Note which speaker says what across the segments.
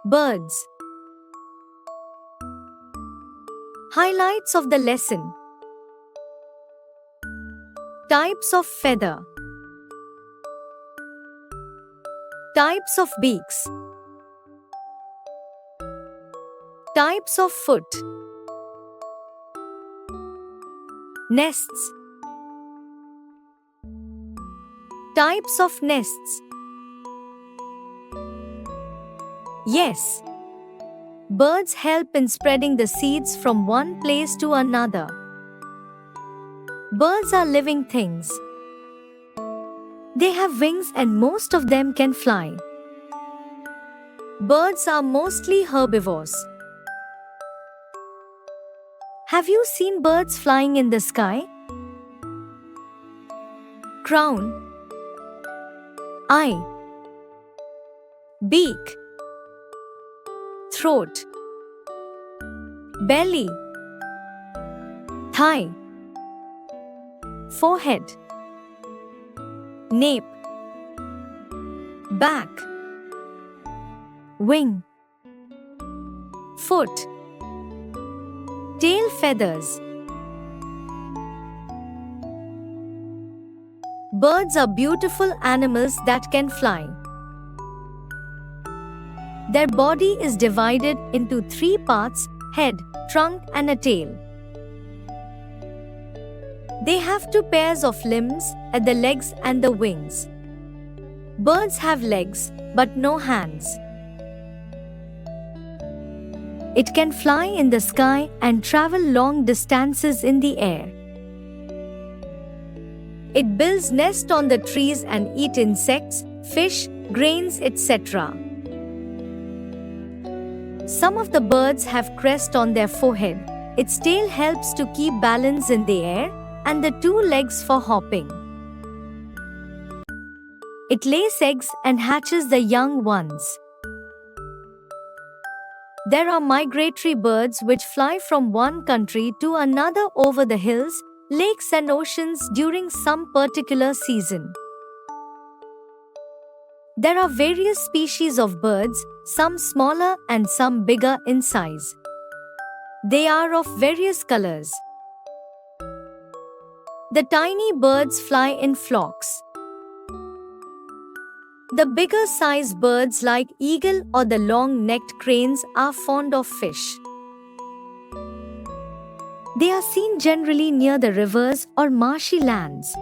Speaker 1: Birds. Highlights of the lesson. Types of feather. Types of beaks. Types of foot. Nests. Types of nests. Yes. Birds help in spreading the seeds from one place to another. Birds are living things. They have wings and most of them can fly. Birds are mostly herbivores. Have you seen birds flying in the sky? Crown. Eye. Beak. Throat. Belly. Thigh. Forehead. Nape. Back. Wing. Foot. Tail feathers. Birds are beautiful animals that can fly. Their body is divided into 3 parts: head, trunk, and a tail. They have 2 pairs of limbs at the legs and the wings. Birds have legs, but no hands. It can fly in the sky and travel long distances in the air. It builds nests on the trees and eats insects, fish, grains, etc. Some of the birds have crests on their forehead. Its tail helps to keep balance in the air, and the 2 legs for hopping. It lays eggs and hatches the young ones. There are migratory birds which fly from one country to another over the hills, lakes and oceans during some particular season. There are various species of birds, some smaller and some bigger in size. They are of various colors. The tiny birds fly in flocks. The bigger sized birds like eagle or the long-necked cranes are fond of fish. They are seen generally near the rivers or marshy lands,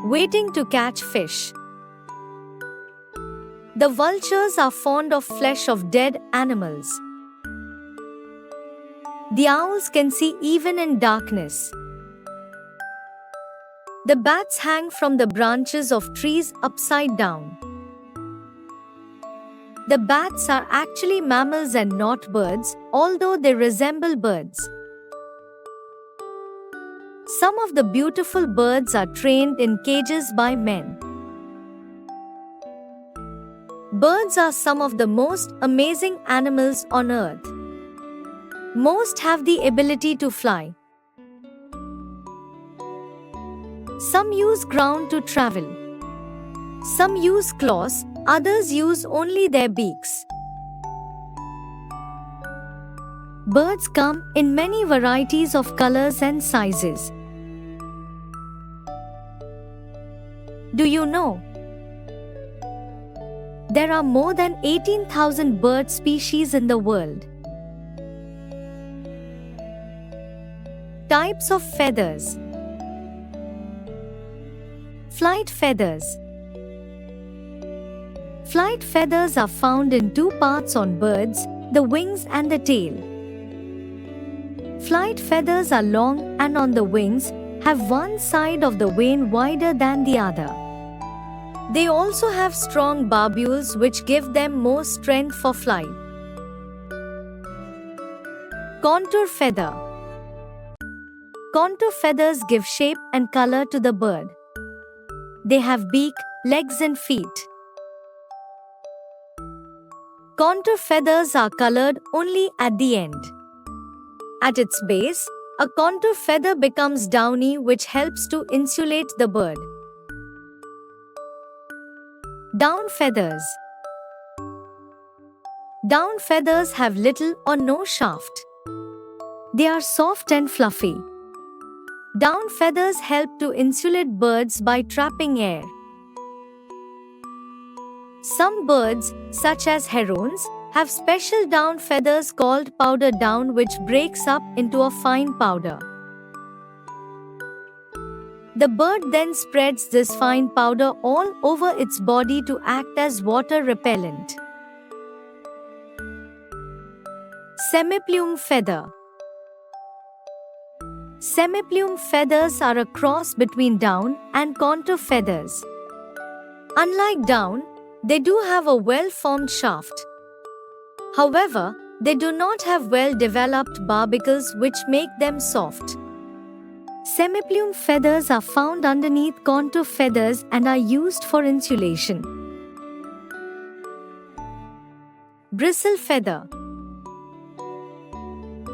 Speaker 1: waiting to catch fish. The vultures are fond of flesh of dead animals. The owls can see even in darkness. The bats hang from the branches of trees upside down. The bats are actually mammals and not birds, although they resemble birds. Some of the beautiful birds are trained in cages by men. Birds are some of the most amazing animals on earth. Most have the ability to fly. Some use ground to travel. Some use claws, others use only their beaks. Birds come in many varieties of colors and sizes. Do you know? There are more than 18,000 bird species in the world. Types of feathers. Flight feathers. Flight feathers are found in 2 parts on birds, the wings and the tail. Flight feathers are long and on the wings have one side of the vane wider than the other. They also have strong barbules which give them more strength for flight. Contour feather. Contour feathers give shape and color to the bird. They have beak, legs and feet. Contour feathers are colored only at the end. At its base, a contour feather becomes downy which helps to insulate the bird. Down feathers. Down feathers have little or no shaft. They are soft and fluffy. Down feathers help to insulate birds by trapping air. Some birds, such as herons, have special down feathers called powder down which breaks up into a fine powder. The bird then spreads this fine powder all over its body to act as water repellent. Semiplume feather. Semiplume feathers are a cross between down and contour feathers. Unlike down, they do have a well-formed shaft. However, they do not have well-developed barbicles which make them soft. Semiplume feathers are found underneath contour feathers and are used for insulation. Bristle feather.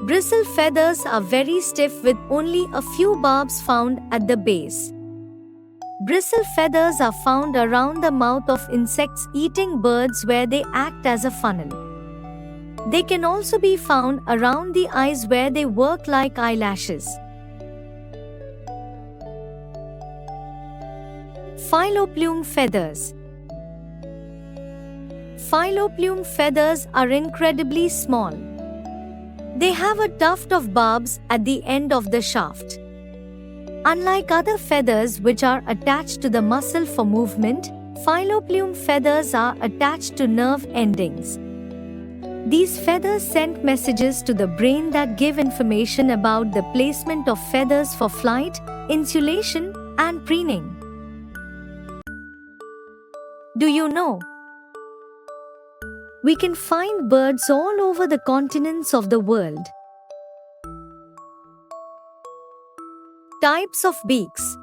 Speaker 1: Bristle feathers are very stiff with only a few barbs found at the base. Bristle feathers are found around the mouth of insects-eating birds where they act as a funnel. They can also be found around the eyes where they work like eyelashes. Filoplume feathers. Filoplume feathers are incredibly small. They have a tuft of barbs at the end of the shaft. Unlike other feathers which are attached to the muscle for movement, filoplume feathers are attached to nerve endings. These feathers send messages to the brain that give information about the placement of feathers for flight, insulation, and preening. Do you know? We can find birds all over the continents of the world. Types of beaks.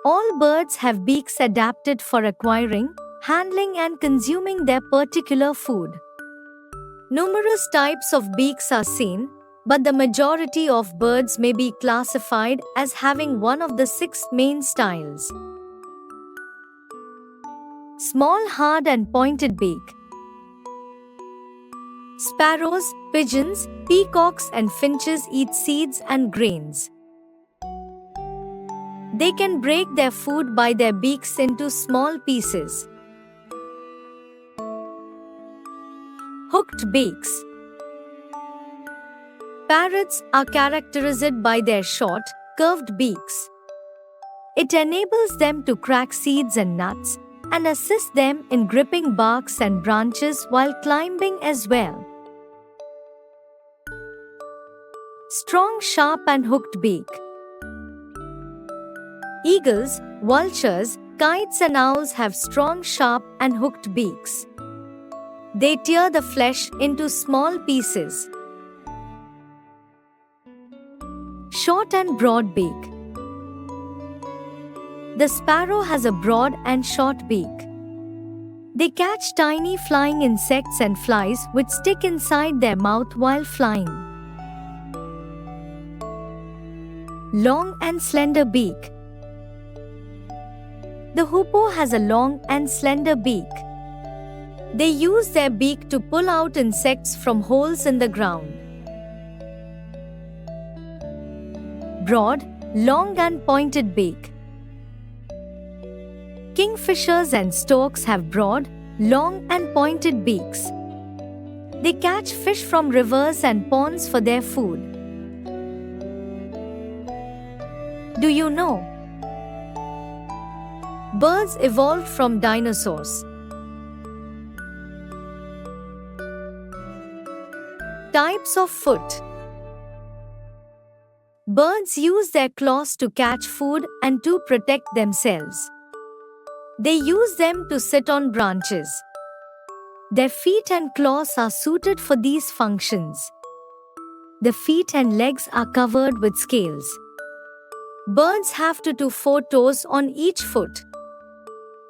Speaker 1: All birds have beaks adapted for acquiring, handling and consuming their particular food. Numerous types of beaks are seen, but the majority of birds may be classified as having one of the 6 main styles. Small, hard and pointed beak. Sparrows, pigeons, peacocks and finches eat seeds and grains. They can break their food by their beaks into small pieces. Hooked beaks. Parrots are characterized by their short, curved beaks. It enables them to crack seeds and nuts, and assist them in gripping barks and branches while climbing as well. Strong, sharp and hooked beak. Eagles, vultures, kites and owls have strong, sharp and hooked beaks. They tear the flesh into small pieces. Short and broad beak. The sparrow has a broad and short beak. They catch tiny flying insects and flies which stick inside their mouth while flying. Long and slender beak. The hoopoe has a long and slender beak. They use their beak to pull out insects from holes in the ground. Broad, long and pointed beak. Kingfishers and storks have broad, long and pointed beaks. They catch fish from rivers and ponds for their food. Do you know? Birds evolved from dinosaurs. Types of foot. Birds use their claws to catch food and to protect themselves. They use them to sit on branches. Their feet and claws are suited for these functions. The feet and legs are covered with scales. Birds have 2 to 4 toes on each foot.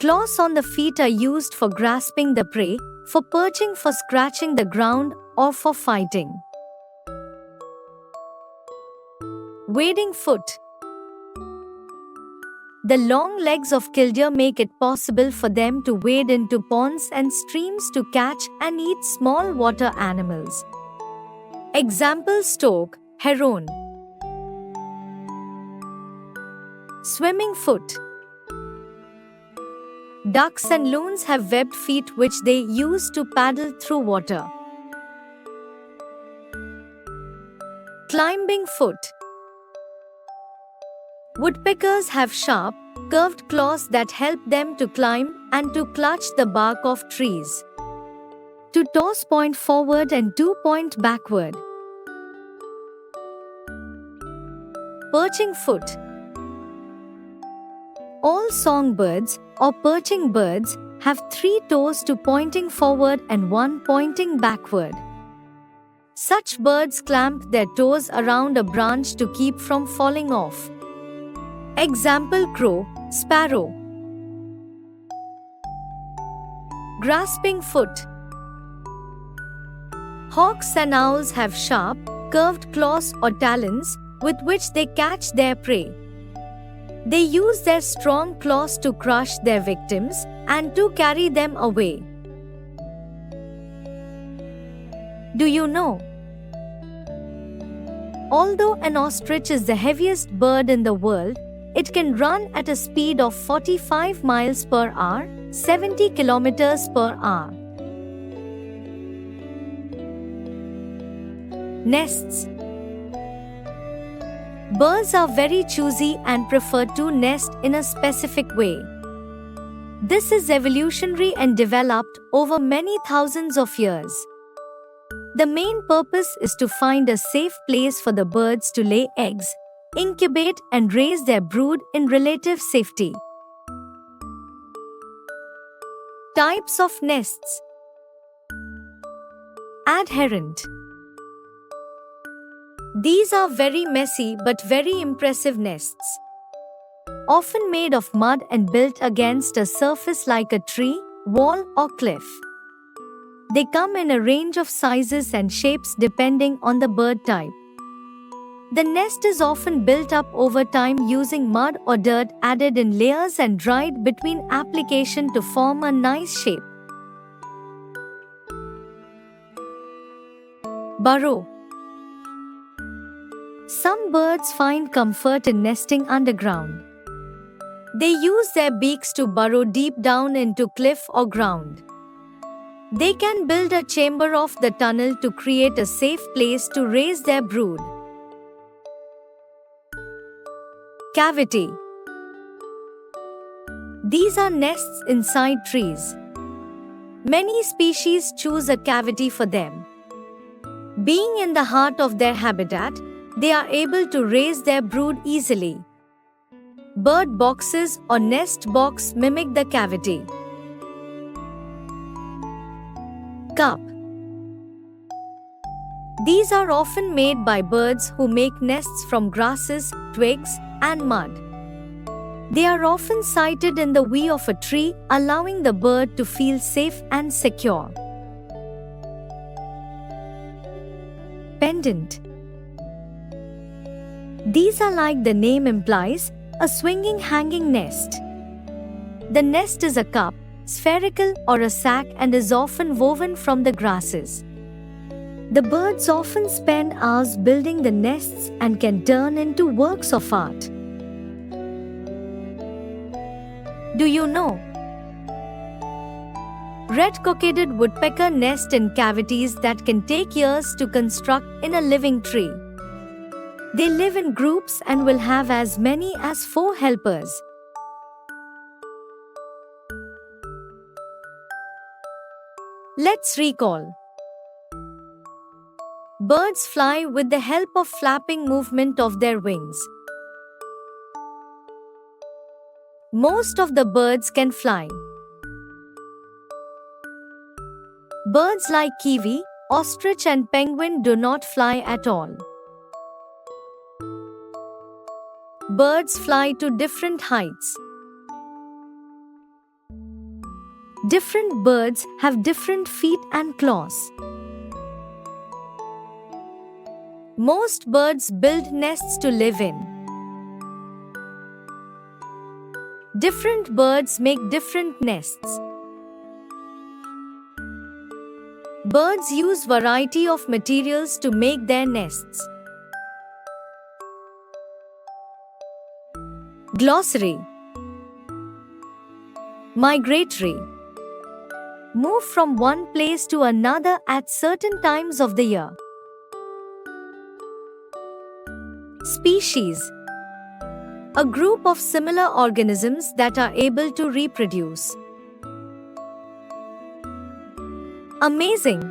Speaker 1: Claws on the feet are used for grasping the prey, for perching, for scratching the ground, or for fighting. Wading foot. The long legs of killdeer make it possible for them to wade into ponds and streams to catch and eat small water animals. Example: stork, heron. Swimming foot. Ducks and loons have webbed feet which they use to paddle through water. Climbing foot. Woodpeckers have sharp, curved claws that help them to climb and to clutch the bark of trees. To toss point forward and to point backward. Perching foot. All songbirds or perching birds have 3 toes to pointing forward and 1 pointing backward. Such birds clamp their toes around a branch to keep from falling off. Example: crow, sparrow. Grasping foot. Hawks and owls have sharp, curved claws or talons with which they catch their prey. They use their strong claws to crush their victims and to carry them away. Do you know? Although an ostrich is the heaviest bird in the world, it can run at a speed of 45 miles per hour, 70 kilometers per hour. Nests. Birds are very choosy and prefer to nest in a specific way. This is evolutionary and developed over many thousands of years. The main purpose is to find a safe place for the birds to lay eggs, incubate and raise their brood in relative safety. Types of nests. Adherent. These are very messy but very impressive nests. Often made of mud and built against a surface like a tree, wall or cliff. They come in a range of sizes and shapes depending on the bird type. The nest is often built up over time using mud or dirt added in layers and dried between application to form a nice shape. Burrow. Some birds find comfort in nesting underground. They use their beaks to burrow deep down into cliff or ground. They can build a chamber of the tunnel to create a safe place to raise their brood. Cavity. These are nests inside trees. Many species choose a cavity for them. Being in the heart of their habitat, they are able to raise their brood easily. Bird boxes or nest box mimic the cavity. Cup. These are often made by birds who make nests from grasses, twigs, and mud. They are often sited in the tree of a tree, allowing the bird to feel safe and secure. Pendant. These are, like the name implies, a swinging hanging nest. The nest is a cup, spherical or a sack, and is often woven from the grasses. The birds often spend hours building the nests and can turn into works of art. Do you know? Red-cockaded woodpecker nest in cavities that can take years to construct in a living tree. They live in groups and will have as many as 4 helpers. Let's recall. Birds fly with the help of flapping movement of their wings. Most of the birds can fly. Birds like kiwi, ostrich and penguin do not fly at all. Birds fly to different heights. Different birds have different feet and claws. Most birds build nests to live in. Different birds make different nests. Birds use variety of materials to make their nests. Glossary. Migratory. Move from one place to another at certain times of the year. Species. A group of similar organisms that are able to reproduce. Amazing.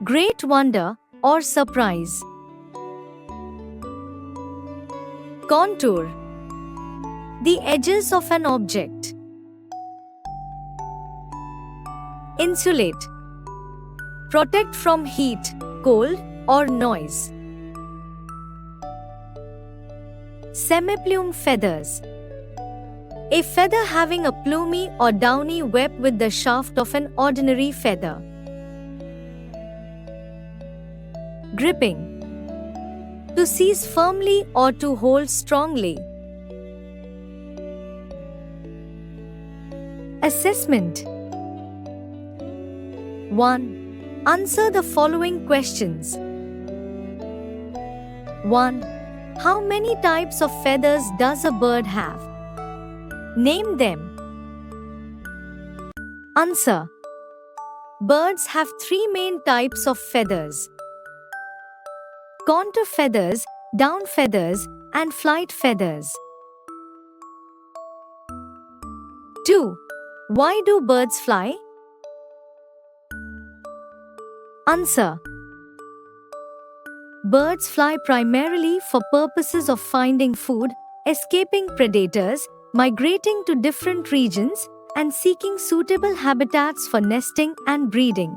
Speaker 1: Great wonder or surprise. Contour. The edges of an object. Insulate. Protect from heat, cold, or noise. Semiplume feathers. A feather having a plumy or downy web with the shaft of an ordinary feather. Gripping. To seize firmly or to hold strongly. Assessment. 1. Answer the following questions. 1. How many types of feathers does a bird have? Name them. Answer. Birds have three main types of feathers: contour feathers, down feathers, and flight feathers. 2. Why do birds fly? Answer. Birds fly primarily for purposes of finding food, escaping predators, migrating to different regions, and seeking suitable habitats for nesting and breeding.